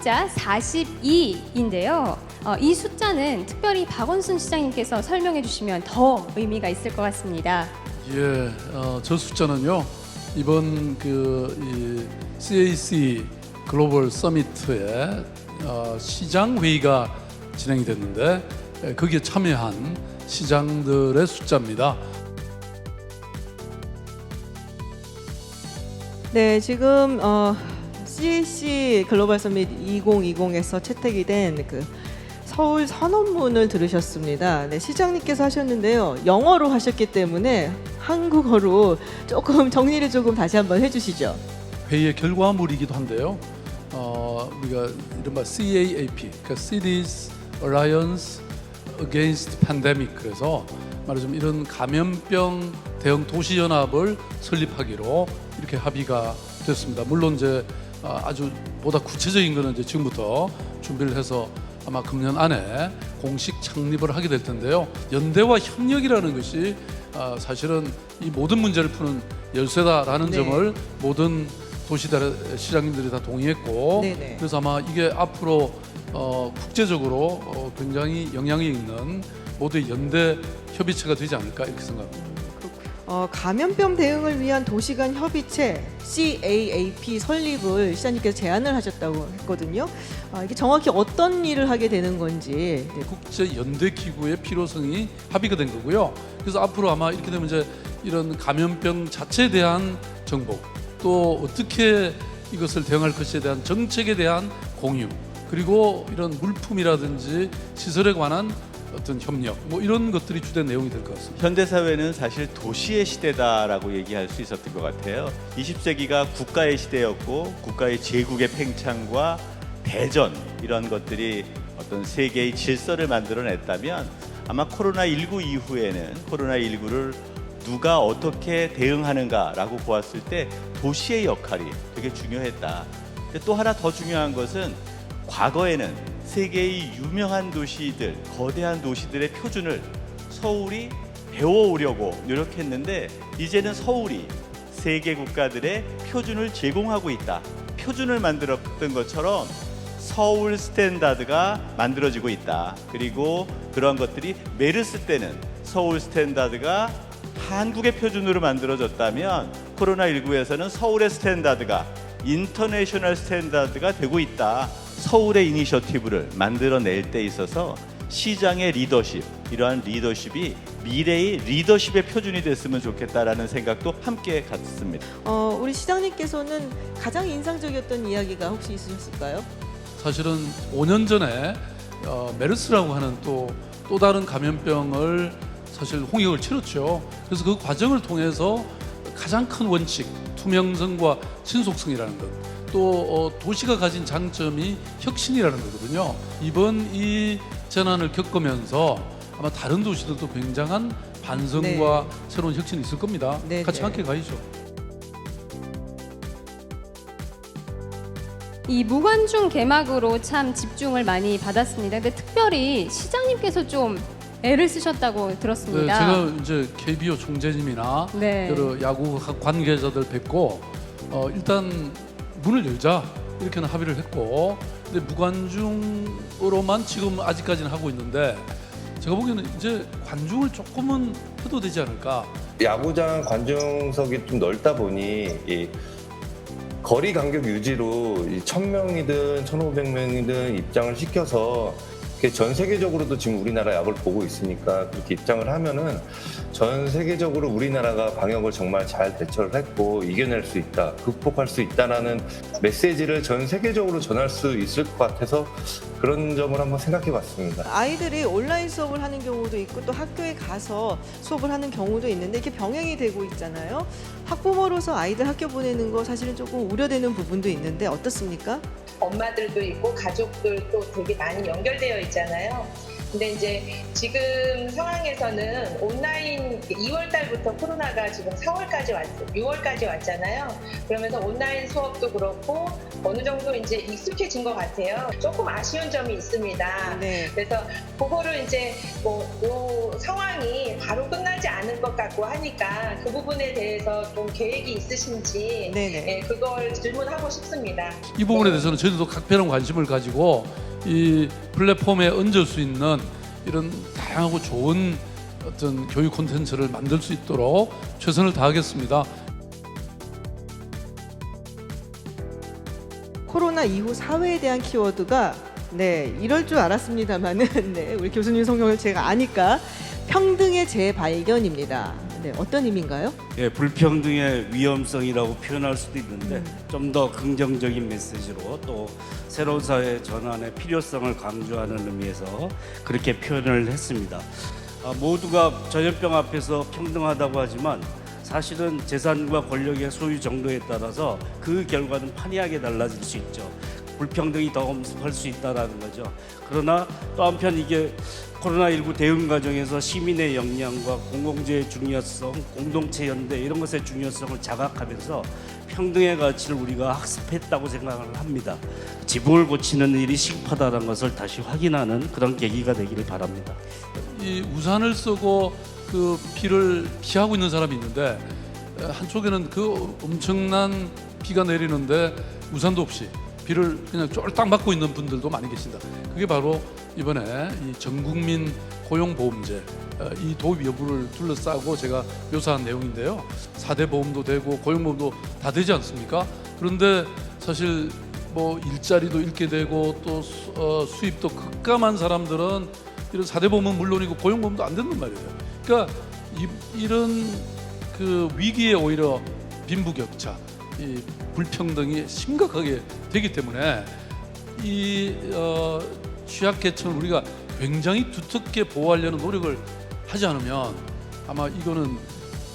숫자 42인데요. 이 숫자는 특별히 박원순 시장님께서 설명해 주시면 더 의미가 있을 것 같습니다. 예, 저 숫자는요 이번 이 CAC 글로벌 서미트에 시장 회의가 진행이 됐는데 거기에 참여한 시장들의 숫자입니다. 네, 지금 CAC 글로벌 서밋 2020에서 채택이 된 그 서울 선언문을 들으셨습니다. 네, 시장님께서 하셨는데요. 영어로 하셨기 때문에 한국어로 조금 정리를 조금 다시 한번 해주시죠. 회의의 결과물이기도 한데요. 우리가 이른바 CAAP, 그러니까 Cities Alliance Against Pandemic, 그래서 말하자면 이런 감염병 대응 도시 연합을 설립하기로 이렇게 합의가 됐습니다. 물론 이제 아주 보다 구체적인 거는 이제 지금부터 준비를 해서 아마 금년 안에 공식 창립을 하게 될 텐데요. 연대와 협력이라는 것이 사실은 이 모든 문제를 푸는 열쇠다라는 네. 점을 모든 도시들의 시장님들이 다 동의했고, 네네. 그래서 아마 이게 앞으로 국제적으로 굉장히 영향이 있는 모두의 연대 협의체가 되지 않을까 이렇게 생각합니다. 감염병 대응을 위한 도시간 협의체 CAAP 설립을 시장님께서 제안을 하셨다고 했거든요. 이게 정확히 어떤 일을 하게 되는 건지. 네. 국제 연대 기구의 필요성이 합의가 된 거고요. 그래서 앞으로 아마 이렇게 되면 이제 이런 감염병 자체에 대한 정보, 또 어떻게 이것을 대응할 것에 대한 정책에 대한 공유, 그리고 이런 물품이라든지 시설에 관한 어떤 협력, 뭐 이런 것들이 주된 내용이 될 것 같습니다. 현대 사회는 사실 도시의 시대다라고 얘기할 수 있었던 것 같아요. 20세기가 국가의 시대였고 국가의 제국의 팽창과 대전 이런 것들이 어떤 세계의 질서를 만들어냈다면 아마 코로나19 이후에는 코로나19를 누가 어떻게 대응하는가라고 보았을 때 도시의 역할이 되게 중요했다. 근데 또 하나 더 중요한 것은 과거에는 세계의 유명한 도시들, 거대한 도시들의 표준을 서울이 배워오려고 노력했는데 이제는 서울이 세계 국가들의 표준을 제공하고 있다. 표준을 만들었던 것처럼 서울 스탠다드가 만들어지고 있다. 그리고 그러한 것들이 메르스 때는 서울 스탠다드가 한국의 표준으로 만들어졌다면 코로나19에서는 서울의 스탠다드가 인터내셔널 스탠다드가 되고 있다. 서울의 이니셔티브를 만들어낼 때 있어서 시장의 리더십, 이러한 리더십이 미래의 리더십의 표준이 됐으면 좋겠다라는 생각도 함께 갖습니다. 우리 시장님께서는 가장 인상적이었던 이야기가 혹시 있으셨을까요? 사실은 5년 전에 메르스라고 하는 또 다른 감염병을 사실 홍역을 치렀죠. 그래서 그 과정을 통해서 가장 큰 원칙, 투명성과 신속성이라는 것, 또 도시가 가진 장점이 혁신이라는 거거든요. 이번 이 재난을 겪으면서 아마 다른 도시들도 굉장한 반성과 새로운 혁신이 있을 겁니다. 네, 같이 네. 함께 가야죠. 이 무관중 개막으로 참 집중을 많이 받았습니다. 근데 특별히 시장님께서 좀 애를 쓰셨다고 네, 들었습니다. 제가 이제 KBO 총재님이나 네. 여러 야구 관계자들 뵙고 일단 문을 열자 이렇게는 합의를 했고, 근데 무관중으로만 지금 아직까지는 하고 있는데 제가 보기에는 이제 관중을 조금은 해도 되지 않을까. 야구장 관중석이 좀 넓다 보니 이 거리 간격 유지로 1,000명이든 1,500명이든 입장을 시켜서 전 세계적으로도 지금 우리나라 야구를 보고 있으니까 그렇게 입장을 하면은 전 세계적으로 우리나라가 방역을 정말 잘 대처를 했고 이겨낼 수 있다, 극복할 수 있다라는 메시지를 전 세계적으로 전할 수 있을 것 같아서 그런 점을 한번 생각해 봤습니다. 아이들이 온라인 수업을 하는 경우도 있고 또 학교에 가서 수업을 하는 경우도 있는데 이렇게 병행이 되고 있잖아요. 학부모로서 아이들 학교 보내는 거 사실은 조금 우려되는 부분도 있는데 어떻습니까? 엄마들도 있고 가족들도 되게 많이 연결되어 있잖아요. 근데 이제 지금 상황에서는 온라인 2월 달부터 코로나가 지금 4월까지 6월까지 왔잖아요. 그러면서 온라인 수업도 그렇고 어느 정도 이제 익숙해진 것 같아요. 조금 아쉬운 점이 있습니다. 네. 그래서 그거를 이제 요 상황이 바로 끝나지 않을 것 같고 하니까 그 부분에 대해서 좀 계획이 있으신지 네네. 예, 그걸 질문하고 싶습니다. 이 부분에 네. 대해서는 저희도 각별한 관심을 가지고 이 플랫폼에 얹을 수 있는 이런 다양하고 좋은 어떤 교육 콘텐츠를 만들 수 있도록 최선을 다하겠습니다. 코로나 이후 사회에 대한 키워드가 네 이럴 줄 알았습니다만은 네 우리 교수님 성경을 제가 아니까 평등의 재발견입니다. 네 어떤 의미인가요? 예, 불평등의 위험성이라고 표현할 수도 있는데 좀 더 긍정적인 메시지로 또 새로운 사회 전환의 필요성을 강조하는 의미에서 그렇게 표현을 했습니다. 모두가 전염병 앞에서 평등하다고 하지만 사실은 재산과 권력의 소유 정도에 따라서 그 결과는 판이하게 달라질 수 있죠. 불평등이 더 엄습할 수 있다는 거죠. 그러나 또 한편 이게 코로나19 대응 과정에서 시민의 역량과 공공재의 중요성, 공동체 연대 이런 것의 중요성을 자각하면서 평등의 가치를 우리가 학습했다고 생각을 합니다. 지붕을 고치는 일이 시급하다는 것을 다시 확인하는 그런 계기가 되기를 바랍니다. 이 우산을 쓰고 그 비를 피하고 있는 사람이 있는데 한쪽에는 그 엄청난 비가 내리는데 우산도 없이 비를 그냥 쫄딱 맞고 있는 분들도 많이 계신다. 그게 바로 이번에 이 전국민 고용보험제 이 도입 여부를 둘러싸고 제가 묘사한 내용인데요. 4대 보험도 되고 고용보험도 다 되지 않습니까? 그런데 사실 뭐 일자리도 잃게 되고 또 수입도 급감한 사람들은 이런 4대 보험은 물론이고 고용보험도 안 된단 말이에요. 그러니까 이런 그 위기에 오히려 빈부격차, 이 불평등이 심각하게 되기 때문에 이 취약계층을 우리가 굉장히 두텁게 보호하려는 노력을 하지 않으면 아마 이거는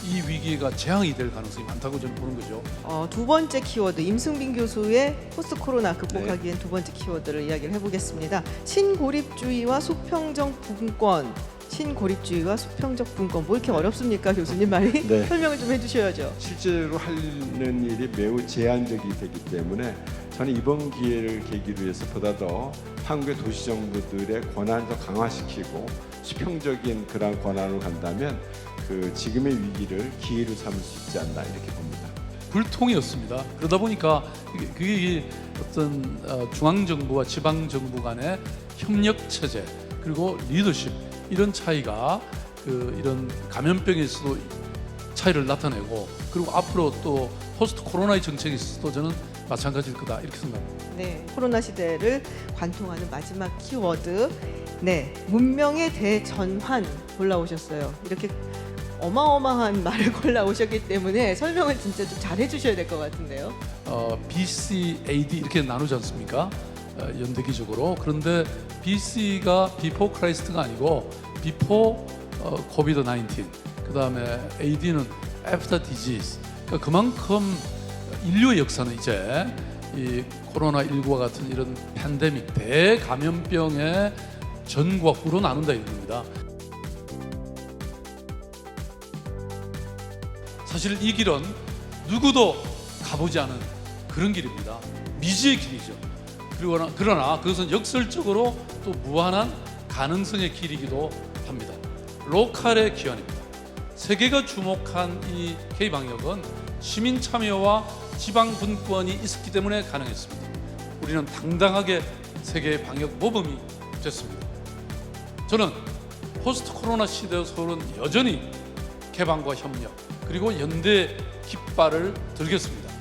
이 위기가 재앙이 될 가능성이 많다고 저는 보는 거죠. 두 번째 키워드 임승빈 교수의 포스트 코로나 극복하기 위한 두 번째 키워드를 이야기를 해보겠습니다. 신고립주의와 수평적 분권. 신고립주의와 수평적 분권 뭐 이렇게 어렵습니까 교수님 말이? 네. 설명을 좀 해주셔야죠. 실제로 하는 일이 매우 제한적이 되기 때문에 저는 이번 기회를 계기로 해서 보다 더 한국의 도시정부들의 권한을 더 강화시키고 수평적인 그런 권한으로 간다면 그 지금의 위기를 기회로 삼을 수 있지 않나 이렇게 봅니다. 불통이었습니다. 그러다 보니까 그게 어떤 중앙정부와 지방정부 간의 협력 체제 그리고 리더십 이런 차이가 이런 감염병에서도 차이를 나타내고 그리고 앞으로 또 포스트 코로나의 정책에 있어서도 저는 마찬가지일 거다 이렇게 생각합니다. 네, 코로나 시대를 관통하는 마지막 키워드, 네, 문명의 대전환 골라오셨어요. 이렇게 어마어마한 말을 골라오셨기 때문에 설명을 진짜 좀 잘 해주셔야 될 것 같은데요. BCAD 이렇게 나누지 않습니까? 연대기적으로. 그런데 BC가 Before Christ가 아니고 Before COVID-19. 그 다음에 AD는 After Disease. 그러니까 그만큼 인류의 역사는 이제 이 코로나19와 같은 이런 팬데믹 대감염병의 전과 후로 나눈다 이겁니다. 사실 이 길은 누구도 가보지 않은 그런 길입니다. 미지의 길이죠. 그러나 그것은 역설적으로 또 무한한 가능성의 길이기도 합니다. 로컬의 기원입니다. 세계가 주목한 이 K방역은 시민 참여와 지방 분권이 있었기 때문에 가능했습니다. 우리는 당당하게 세계 방역 모범이 됐습니다. 저는 포스트 코로나 시대의 서울은 여전히 개방과 협력 그리고 연대 깃발을 들겠습니다.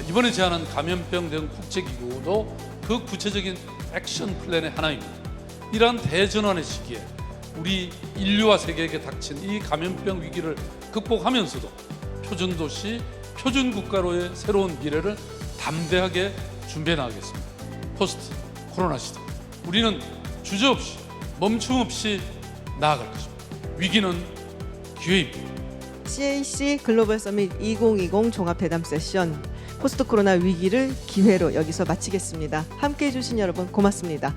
이번에 제안한 감염병 대응 국제기구도 그 구체적인 액션 플랜의 하나입니다. 이러한 대전환의 시기에 우리 인류와 세계에게 닥친 이 감염병 위기를 극복하면서도 표준도시, 표준국가로의 새로운 미래를 담대하게 준비해 나가겠습니다. 포스트 코로나 시대 우리는 주저없이 멈춤없이 나아갈 것입니다. 위기는 기회입니다. CAC 글로벌 서밋 2020 종합회담 세션 포스트 코로나 위기를 기회로 여기서 마치겠습니다. 함께해 주신 여러분 고맙습니다.